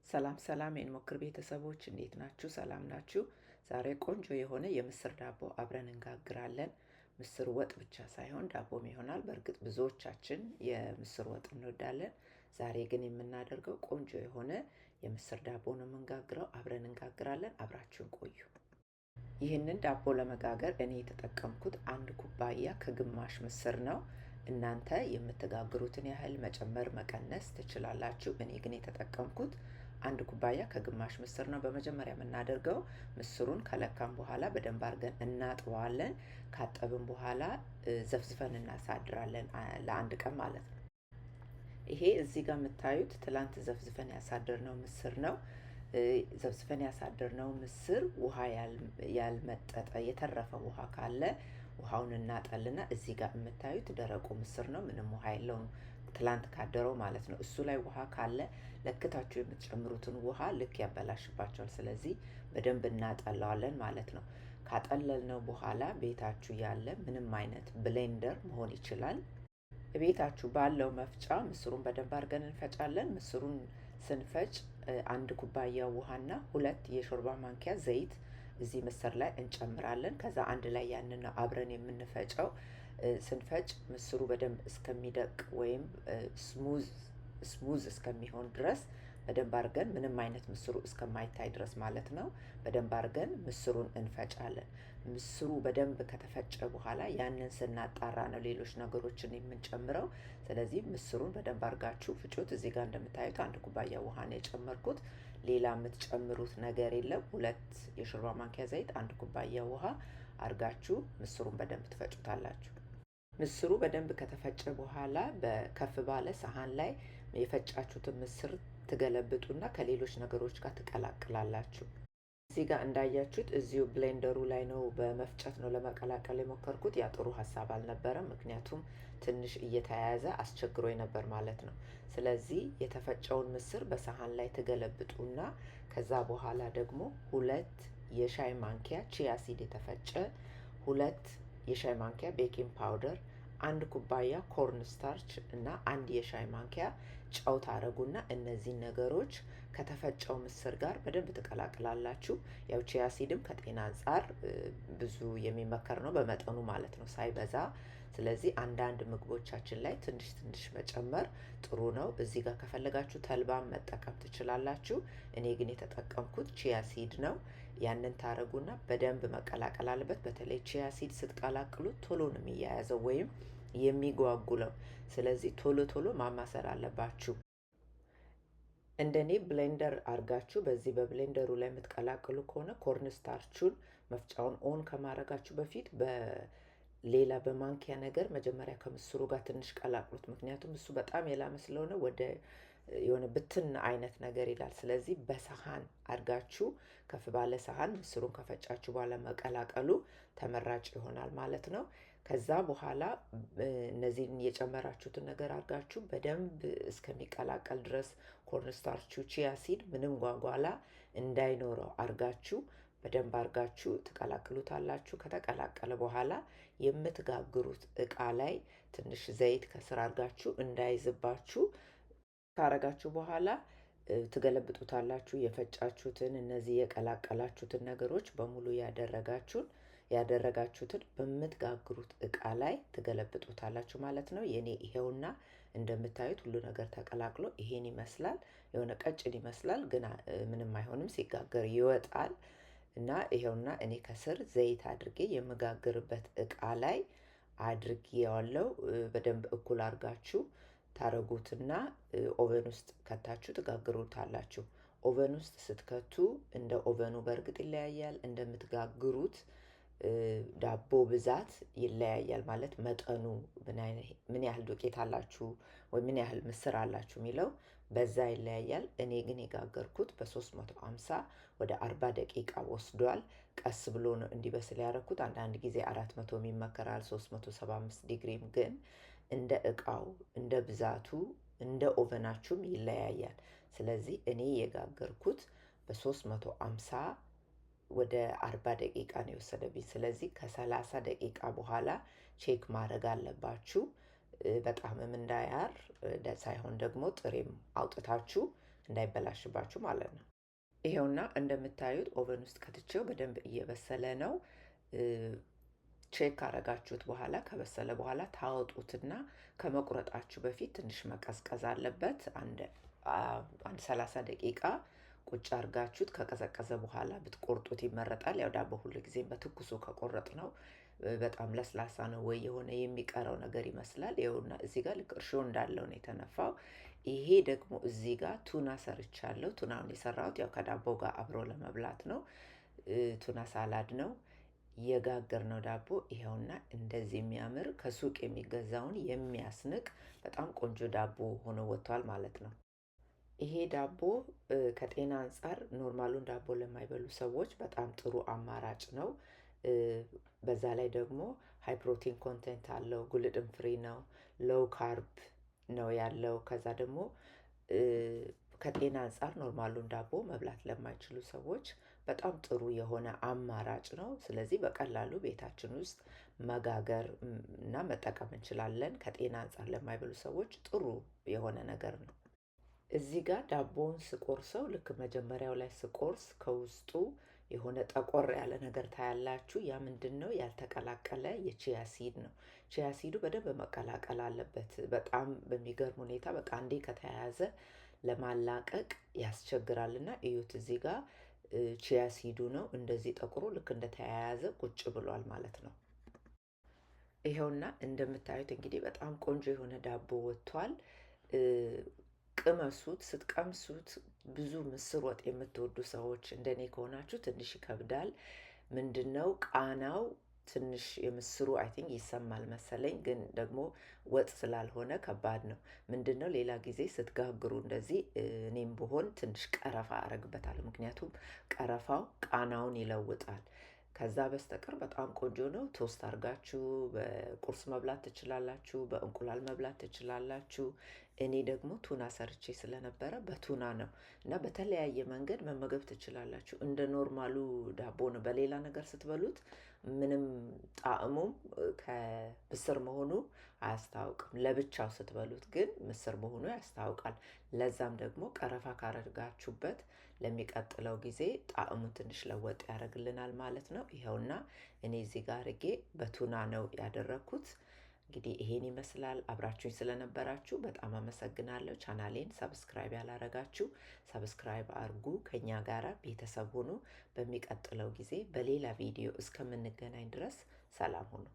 ሰላም ሰላም የንሞክር ቤተሰቦች እንዴት ናችሁ? ሰላም ናችሁ? ዛሬ ቆንጆ የሆነ የምስር ዳቦ አብረን እንጋግራለን። ምስር ወጥ ብቻ ሳይሆን ዳቦም ይሆናል። በእርግጥ ብዙዎቻችን የምስር ወጥ እንወዳለን። ዛሬ ግን የምናደርገው ቆንጆ የሆነ የምስር ዳቦ ነው የምንጋግረው። አብረን እንጋግራለን። አብራችሁን ቆዩ። ይህንን ዳቦ ለመጋገር እኔ የተጠቀምኩት 1 ኩባያ ከግማሽ ምስር ነው። እናንተ የምትጋግሩትን ያህል መጨመር መቀነስ ትችላላችሁ። እኔ ግን የተጠቀምኩት 1 ኩባያ ከግማሽ ምስር ነው። በመጀመሪያ የምናደርገው ምስሩን ከለካም በኋላ በደንብ አድርገን እናጥበዋለን። ካጠብን በኋላ ዘፍዝፈን እናሳድራለን ለአንድ ቀን ማለት ነው። ይሄ እዚህ ጋር የምታዩት ትላንት ዘፍዝፈን ያሳደርነው ምስር ነው። ዘፍዝፈን ያሳደርነው ምስር ውሃ ያልመጠጠ የተረፈ ውሃ ካለ ውሃውን እናጠልና እዚህ ጋር የምታዩት ደረቁ ምስር ነው። ምንም ውሃ የለውም፣ ትላንት ካደረው ማለት ነው። እሱ ላይ ውሃ ካለ ለክታችሁ የምትጨምሩትን ውሃ ልክ ያበላሽባቸዋል። ስለዚህ በደንብ እናጠላዋለን ማለት ነው። ካጠለልነው በኋላ ቤታችሁ ያለ ምንም አይነት ብሌንደር መሆን ይችላል። ቤታችሁ ባለው መፍጫ ምስሩን በደንብ አድርገን እንፈጫለን። ምስሩን ስንፈጭ 1 ኩባያ ውሃና 2 የሾርባ ማንኪያ ዘይት እዚህ ምስር ላይ እንጨምራለን። ከዛ አንድ ላይ ያንን ነው አብረን የምንፈጨው። ስንፈጭ ምስሩ በደንብ እስከሚደቅ ወይም ስሙዝ እስከሚሆን ድረስ በደንብ አድርገን ምንም አይነት ምስሩ እስከማይታይ ድረስ ማለት ነው። በደንብ አድርገን ምስሩን እንፈጫለን። ምስሩ በደንብ ከተፈጨ በኋላ ያንን ስናጣራ ነው ሌሎች ነገሮችን የምንጨምረው። ስለዚህ ምስሩን በደንብ አድርጋችሁ ፍጩት። እዚህ ጋር እንደምታዩት 1 ኩባያ ውሃ ነው የጨመርኩት። ሌላ የምትጨምሩት ነገር የለም። 2 የሾርባ ማንኪያ ዘይት፣ 1 ኩባያ ውሃ አድርጋችሁ ምስሩን በደንብ ትፈጩታላችሁ። ምስሩ በደንብ ከተፈጨ በኋላ በከፍ ባለ ሰሃን ላይ የፈጫችሁትን ምስር ትገለብጡና ከሌሎች ነገሮች ጋር ትቀላቅላላችሁ። እዚህ ጋር እንዳያችሁት እዚሁ ብሌንደሩ ላይ ነው በመፍጨት ነው ለመቀላቀል የሞከርኩት። ያ ጥሩ ሀሳብ አልነበረም፣ ምክንያቱም ትንሽ እየተያያዘ አስቸግሮ ነበር ማለት ነው። ስለዚህ የተፈጨውን ምስር በሰሃን ላይ ትገለብጡና ከዛ በኋላ ደግሞ 2 የሻይ ማንኪያ ቺያ ሲድ የተፈጨ፣ 2 የሻይ ማንኪያ ቤኪንግ ፓውደር፣ 1 ኩባያ ኮርን ስታርች እና 1 የሻይ ማንኪያ ጨው ታረጉና እነዚህን ነገሮች ከተፈጨው ምስር ጋር በደንብ ትቀላቅላላችሁ። ያው ቺያ ሲድም ከጤና አንጻር ብዙ የሚመከር ነው፣ በመጠኑ ማለት ነው፣ ሳይበዛ። ስለዚህ አንዳንድ ምግቦቻችን ላይ ትንሽ ትንሽ መጨመር ጥሩ ነው። እዚህ ጋር ከፈለጋችሁ ተልባም መጠቀም ትችላላችሁ። እኔ ግን የተጠቀምኩት ቺያ ሲድ ነው። ያንን ታረጉና በደንብ መቀላቀል አለበት። በተለይ ቺያ ሲድ ስትቀላቅሉት ቶሎ ነው የሚያያዘው ወይም የሚጓጉለው። ስለዚህ ቶሎ ቶሎ ማማሰል አለባችሁ። እንደኔ ብሌንደር አርጋችሁ በዚህ በብሌንደሩ ላይ የምትቀላቅሉ ከሆነ ኮርን ስታርቹን መፍጫውን ኦን ከማድረጋችሁ በፊት በሌላ በማንኪያ ነገር መጀመሪያ ከምስሩ ጋር ትንሽ ቀላቅሉት። ምክንያቱም እሱ በጣም የላመ ስለሆነ ወደ የሆነ ብትን አይነት ነገር ይላል። ስለዚህ በሰሃን አድርጋችሁ ከፍ ባለ ሰሃን ምስሩን ከፈጫችሁ በኋላ መቀላቀሉ ተመራጭ ይሆናል ማለት ነው። ከዛ በኋላ እነዚህን የጨመራችሁትን ነገር አድርጋችሁ በደንብ እስከሚቀላቀል ድረስ ኮርንስታርቹ ቺያ ሲድ ምንም ጓጓላ እንዳይኖረው አድርጋችሁ በደንብ አድርጋችሁ ትቀላቅሉታላችሁ። ከተቀላቀለ በኋላ የምትጋግሩት እቃ ላይ ትንሽ ዘይት ከስር አድርጋችሁ እንዳይዝባችሁ ካረጋችሁ በኋላ ትገለብጡታላችሁ። የፈጫችሁትን እነዚህ የቀላቀላችሁትን ነገሮች በሙሉ ያደረጋችሁትን በምትጋግሩት እቃ ላይ ትገለብጡታላችሁ ማለት ነው። የኔ ይሄውና እንደምታዩት ሁሉ ነገር ተቀላቅሎ ይሄን ይመስላል። የሆነ ቀጭን ይመስላል ግን ምንም አይሆንም፣ ሲጋገር ይወጣል። እና ይሄውና እኔ ከስር ዘይት አድርጌ የምጋግርበት እቃ ላይ አድርጌዋለሁ። በደንብ እኩል አድርጋችሁ ታረጉትና ኦቨን ውስጥ ከታችሁ ትጋግሩታላችሁ። ኦቨን ውስጥ ስትከቱ እንደ ኦቨኑ በእርግጥ ይለያያል፣ እንደምትጋግሩት ዳቦ ብዛት ይለያያል። ማለት መጠኑ ምን ያህል ዱቄት አላችሁ ወይ ምን ያህል ምስር አላችሁ የሚለው በዛ ይለያያል። እኔ ግን የጋገርኩት በ350 ወደ 40 ደቂቃ ወስዷል። ቀስ ብሎ ነው እንዲበስል ያደረኩት። አንዳንድ ጊዜ 400 ይመከራል፣ 375 ዲግሪም ግን እንደ እቃው እንደ ብዛቱ እንደ ኦቨናችሁም ይለያያል። ስለዚህ እኔ የጋገርኩት በ350 ወደ 40 ደቂቃ ነው የወሰደብኝ። ስለዚህ ከ30 ደቂቃ በኋላ ቼክ ማድረግ አለባችሁ። በጣምም እንዳያር ሳይሆን ደግሞ ጥሬም አውጥታችሁ እንዳይበላሽባችሁ ማለት ነው። ይሄውና እንደምታዩት ኦቨን ውስጥ ከትቼው በደንብ እየበሰለ ነው። ቼክ ካረጋችሁት በኋላ ከበሰለ በኋላ ታወጡትና ከመቁረጣችሁ በፊት ትንሽ መቀዝቀዝ አለበት። አንድ 30 ደቂቃ ቁጭ አርጋችሁት ከቀዘቀዘ በኋላ ብትቆርጡት ይመረጣል። ያው ዳቦ ሁሉ ጊዜም በትኩሱ ከቆረጥ ነው በጣም ለስላሳ ነው ወይ የሆነ የሚቀረው ነገር ይመስላል። ይኸውና እዚህ ጋር ልክ እርሾ እንዳለው ነው የተነፋው። ይሄ ደግሞ እዚህ ጋር ቱና ሰርቻለሁ። ቱናውን የሰራሁት ያው ከዳቦ ጋር አብሮ ለመብላት ነው። ቱና ሳላድ ነው የጋገርነው ዳቦ። ይኸውና እንደዚህ የሚያምር ከሱቅ የሚገዛውን የሚያስንቅ በጣም ቆንጆ ዳቦ ሆኖ ወጥቷል ማለት ነው። ይሄ ዳቦ ከጤና አንጻር ኖርማሉን ዳቦ ለማይበሉ ሰዎች በጣም ጥሩ አማራጭ ነው። በዛ ላይ ደግሞ ሃይ ፕሮቲን ኮንቴንት አለው፣ ግሉተን ፍሪ ነው፣ ሎው ካርብ ነው ያለው። ከዛ ደግሞ ከጤና አንጻር ኖርማሉን ዳቦ መብላት ለማይችሉ ሰዎች በጣም ጥሩ የሆነ አማራጭ ነው። ስለዚህ በቀላሉ ቤታችን ውስጥ መጋገር እና መጠቀም እንችላለን። ከጤና አንጻር ለማይበሉ ሰዎች ጥሩ የሆነ ነገር ነው። እዚህ ጋር ዳቦውን ስቆርሰው ልክ መጀመሪያው ላይ ስቆርስ ከውስጡ የሆነ ጠቆር ያለ ነገር ታያላችሁ። ያ ምንድነው? ያልተቀላቀለ የቺያ ሲድ ነው። ቺያ ሲዱ በደንብ መቀላቀል አለበት። በጣም በሚገርም ሁኔታ በቃ አንዴ ከተያያዘ ለማላቀቅ ያስቸግራልና እዩት። እዚህ ጋር ቺያ ሲዱ ነው እንደዚህ ጠቁሮ ልክ እንደተያያዘ ቁጭ ብሏል ማለት ነው። ይሄውና እንደምታዩት እንግዲህ በጣም ቆንጆ የሆነ ዳቦ ወጥቷል። ቅመሱት። ስትቀምሱት ብዙ ምስር ወጥ የምትወዱ ሰዎች እንደኔ ከሆናችሁ ትንሽ ይከብዳል። ምንድነው ቃናው ትንሽ የምስሩ አይ ቲንክ ይሰማል መሰለኝ፣ ግን ደግሞ ወጥ ስላልሆነ ከባድ ነው። ምንድነው ሌላ ጊዜ ስትጋግሩ እንደዚህ እኔም ብሆን ትንሽ ቀረፋ አረግበታለሁ፣ ምክንያቱም ቀረፋው ቃናውን ይለውጣል። ከዛ በስተቀር በጣም ቆንጆ ነው። ቶስት አርጋችሁ በቁርስ መብላት ትችላላችሁ፣ በእንቁላል መብላት ትችላላችሁ። እኔ ደግሞ ቱና ሰርቼ ስለነበረ በቱና ነው እና በተለያየ መንገድ መመገብ ትችላላችሁ። እንደ ኖርማሉ ዳቦ ነው። በሌላ ነገር ስትበሉት ምንም ጣዕሙም ከምስር መሆኑ አያስታውቅም። ለብቻው ስትበሉት ግን ምስር መሆኑ ያስታውቃል። ለዛም ደግሞ ቀረፋ ካረጋችሁበት ለሚቀጥለው ጊዜ ጣዕሙ ትንሽ ለወጥ ያደርግልናል ማለት ነው። ይኸውና እኔ እዚህ ጋር አድርጌ በቱና ነው ያደረኩት። እንግዲህ ይሄን ይመስላል። አብራችሁኝ ስለነበራችሁ በጣም አመሰግናለሁ። ቻናሌን ሰብስክራይብ ያላረጋችሁ ሰብስክራይብ አርጉ፣ ከኛ ጋራ ቤተሰብ ሁኑ። በሚቀጥለው ጊዜ በሌላ ቪዲዮ እስከምንገናኝ ድረስ ሰላም ሁኑ።